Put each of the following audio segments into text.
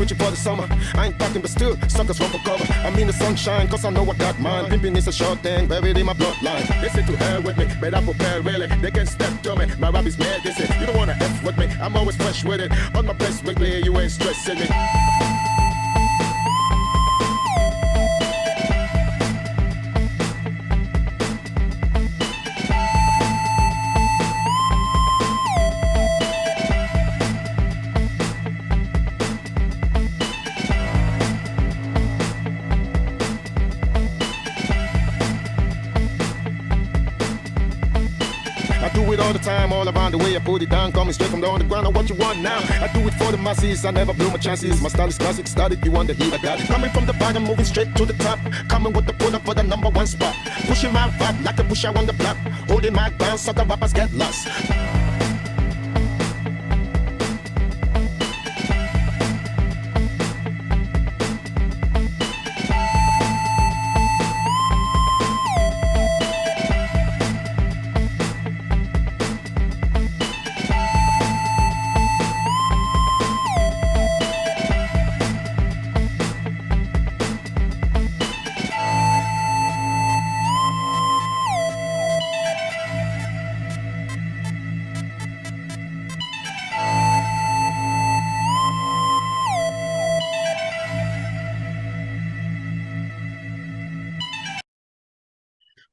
switching for the summer. I ain't talking, but still, suckers run for cover. I'm in the sunshine, cause I know I got mine. Pimping is a short thing, buried in my bloodline. They say to hell with me, but I prepare really. They can step to me, my rap is mad, they say, you don't wanna F with me. I'm always fresh with it, on my best weekly, you ain't stressing me. All the time, all around the way I put it down, coming straight from the underground. And what you want now? I do it for the masses. I never blew my chances. My style is classic, started. You want the heat? I got it. Coming from the bottom, moving straight to the top. Coming with the pull up for the #1 spot. Pushing my vibe like a pusher on the block. Holding my ground, so the rappers get lost.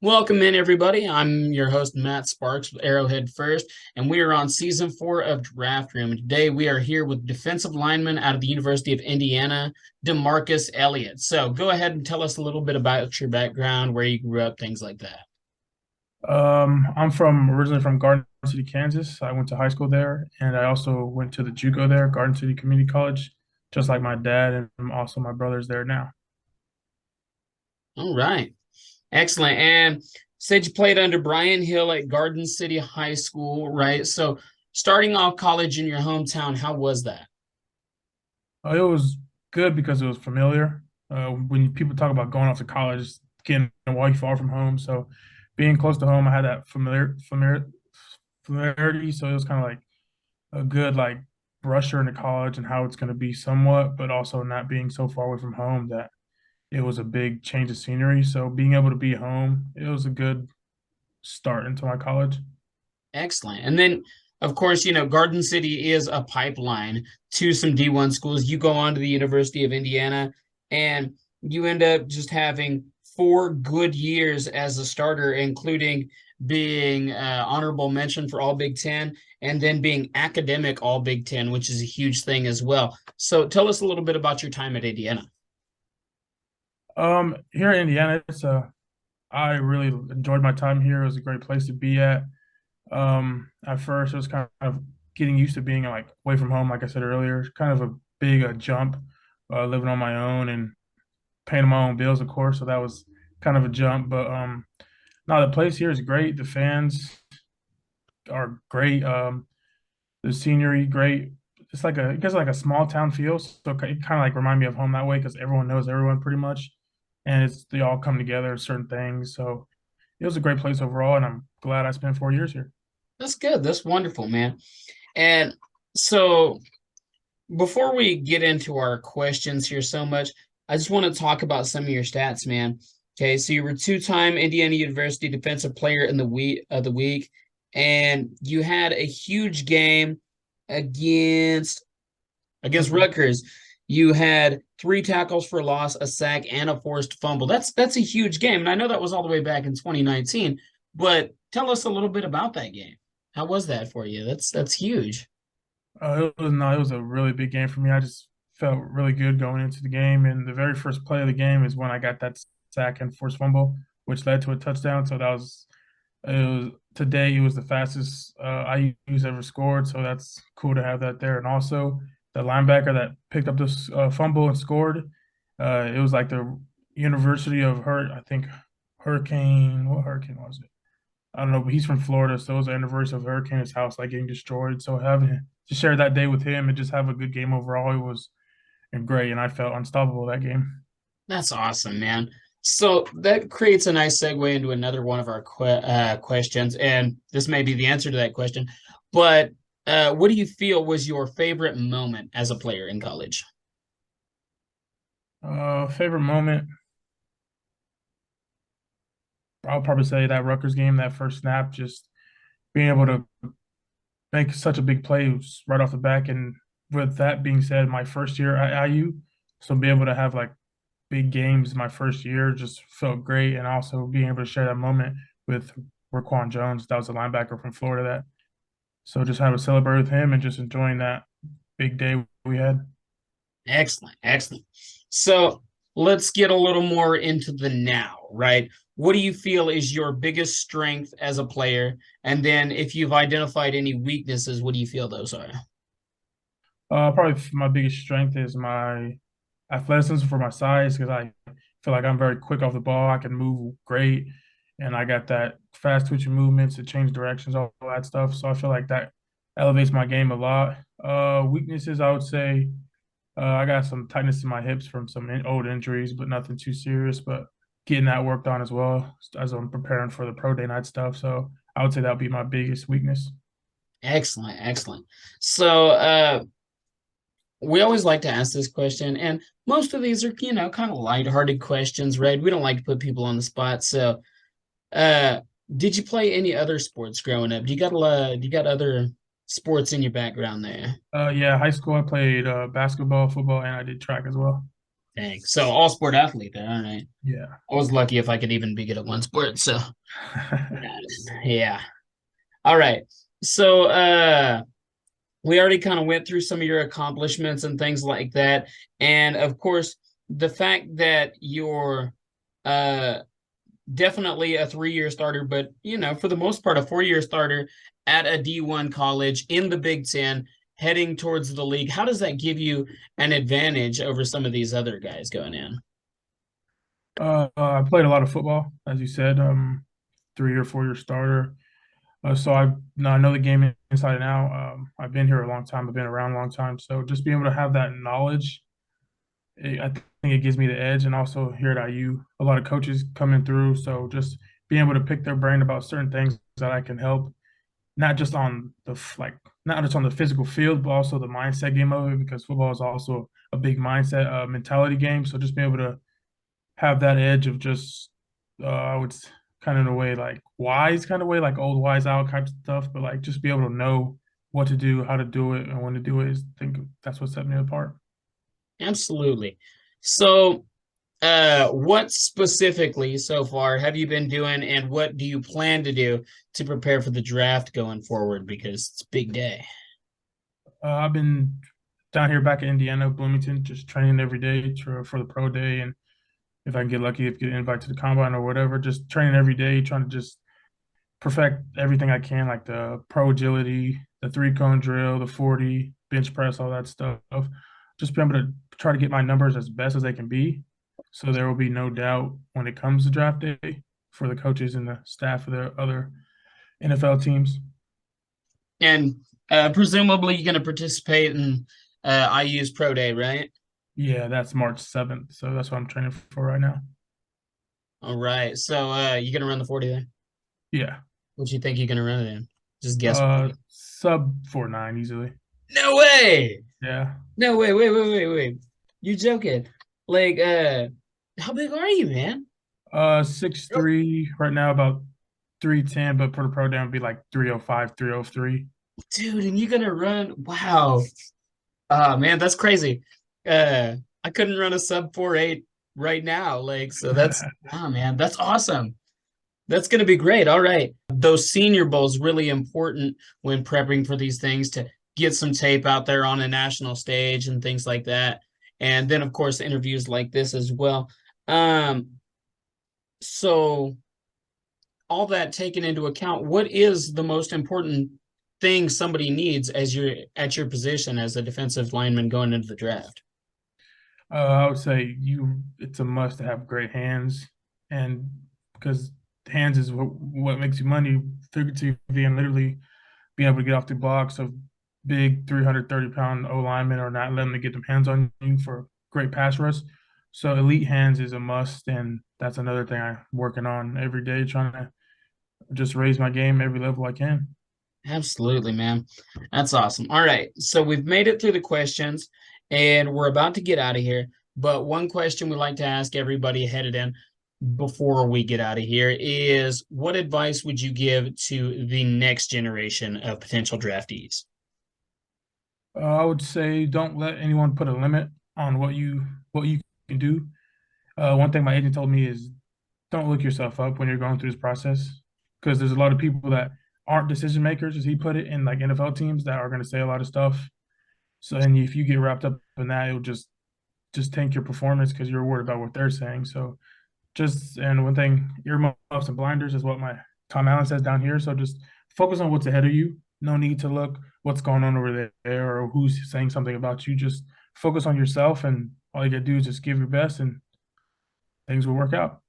Welcome in, everybody. I'm your host, Matt Sparks with Arrowhead First, and we are on Season 4 of Draft Room. And today we are here with defensive lineman out of the University of Indiana, Demarcus Elliott. So go ahead and tell us a little bit about your background, where you grew up, things like that. I'm originally from Garden City, Kansas. I went to high school there, and I also went to the JUCO there, Garden City Community College, just like my dad and also my brother's there now. All right. Excellent. And said you played under Brian Hill at Garden City High School, right? So starting off college in your hometown, how was that? It was good because it was familiar. When people talk about going off to college, getting away far from home. So being close to home, I had that familiarity. So it was kind of like a good like brusher into college and how it's going to be somewhat, but also not being so far away from home that it was a big change of scenery. So being able to be home, it was a good start into my college. Excellent. And then, of course, Garden City is a pipeline to some D1 schools. You go on to the University of Indiana, and you end up just having 4 good years as a starter, including being honorable mention for All Big Ten, and then being academic All Big Ten, which is a huge thing as well. So tell us a little bit about your time at Indiana. Here in Indiana, I really enjoyed my time here. It was a great place to be at. At first, it was kind of getting used to being like away from home, like I said earlier. Kind of a big jump, living on my own and paying my own bills, of course. So that was kind of a jump. But no, the place here is great. The fans are great. The scenery great. It's like a small town feel. So it kind of like remind me of home that way because everyone knows everyone pretty much. And they all come together certain things. So it was a great place overall, and I'm glad I spent 4 years here. That's good. That's wonderful, man. And so before we get into our questions here so much, I just want to talk about some of your stats, man. Okay, so you were 2-time Indiana University Defensive Player in the week, and you had a huge game against Rutgers. You had 3 tackles for loss, a sack, and a forced fumble. That's a huge game. And I know that was all the way back in 2019, but tell us a little bit about that game. How was that for you? That's huge. It was a really big game for me. I just felt really good going into the game. And the very first play of the game is when I got that sack and forced fumble, which led to a touchdown. So today it was the fastest IU's ever scored. So that's cool to have that there. And also, the linebacker that picked up this fumble and scored, it was like the University of Hurricane. What hurricane was it? I don't know, but he's from Florida, so it was the anniversary of Hurricane's house like getting destroyed. So having to share that day with him and just have a good game overall, it was great, and I felt unstoppable that game. That's awesome, man. So that creates a nice segue into another one of our questions, and this may be the answer to that question. But what do you feel was your favorite moment as a player in college? Favorite moment, I'll probably say that Rutgers game, that first snap, just being able to make such a big play right off the back. And with that being said, my first year at IU, so being able to have like big games my first year just felt great. And also being able to share that moment with Raquan Jones, that was a linebacker from Florida. So just have to celebrate with him and just enjoying that big day we had. Excellent, excellent. So let's get a little more into the now, right? What do you feel is your biggest strength as a player? And then if you've identified any weaknesses, what do you feel those are? Probably my biggest strength is my athleticism for my size because I feel like I'm very quick off the ball. I can move great, and I got that fast twitching movements to change directions, all that stuff. So I feel like that elevates my game a lot. Weaknesses, I would say, I got some tightness in my hips from some old injuries, but nothing too serious. But getting that worked on as well as I'm preparing for the pro day night stuff. So I would say that would be my biggest weakness. Excellent, excellent. So we always like to ask this question, and most of these are, kind of lighthearted questions, right? We don't like to put people on the spot. So uh did you play any other sports growing up? Do you got other sports in your background there? Yeah, high school I played basketball, football, and I did track as well. Dang. So all sport athlete there, all right. Yeah. I was lucky if I could even be good at one sport. So yeah. All right. So we already kind of went through some of your accomplishments and things like that. And of course, the fact that you're uh definitely a 3-year starter, but for the most part, a 4-year starter at a D1 college in the Big Ten, heading towards the league. How does that give you an advantage over some of these other guys going in? I played a lot of football, as you said, 3 or 4 year starter. So I know the game inside and out. I've been here a long time. I've been around a long time. So just being able to have that knowledge, I think it gives me the edge. And also here at IU, a lot of coaches coming through. So just being able to pick their brain about certain things that I can help, not just on not just on the physical field, but also the mindset game of it, because football is also a big mindset mentality game. So just being able to have that edge of just I would kind of in a way like wise kind of way, like old wise out type stuff, but like just be able to know what to do, how to do it, and when to do it is I think that's what set me apart. Absolutely. So, what specifically so far have you been doing, and what do you plan to do to prepare for the draft going forward? Because it's a big day. I've been down here back in Indiana, Bloomington, just training every day for the pro day, and if I can get lucky, if get invited to the combine or whatever, just training every day, trying to just perfect everything I can, like the pro agility, the 3-cone drill, the 40, bench press, all that stuff. Just be able to try to get my numbers as best as they can be. So there will be no doubt when it comes to draft day for the coaches and the staff of the other NFL teams. And presumably you're going to participate in IU's Pro Day, right? Yeah, that's March 7th. So that's what I'm training for right now. All right. So you're going to run the 40 there? Yeah. What do you think you're going to run it in? Just guess. Sub 4.9 easily. No way. Yeah. No way. Wait. You're joking. Like, how big are you, man? 6'3", right now about 310, but for the pro down be like 305, 303. Dude, and you're gonna run. Wow. Man, that's crazy. I couldn't run a sub 4.8 right now. Like, so that's man, that's awesome. That's gonna be great. All right. Those senior bowls really important when prepping for these things to get some tape out there on a national stage and things like that. And then of course interviews like this as well. So all that taken into account, what is the most important thing somebody needs as you're at your position as a defensive lineman going into the draft? I would say it's a must to have great hands, and because hands is what makes you money figuratively and literally being able to get off the blocks of big 330-pound O linemen or not letting them get them hands on you for great pass rush. So elite hands is a must, and that's another thing I'm working on every day, trying to just raise my game every level I can. Absolutely, man. That's awesome. All right. So we've made it through the questions and we're about to get out of here. But one question we like to ask everybody headed in before we get out of here is, what advice would you give to the next generation of potential draftees? I would say don't let anyone put a limit on what you can do. One thing my agent told me is don't look yourself up when you're going through this process, because there's a lot of people that aren't decision makers, as he put it, in like NFL teams that are going to say a lot of stuff. So, and if you get wrapped up in that, it'll just tank your performance because you're worried about what they're saying. So, and one thing, earmuffs and blinders is what my Tom Allen says down here. So just focus on what's ahead of you. No need to look what's going on over there or who's saying something about you. Just focus on yourself, and all you got to do is just give your best, and things will work out.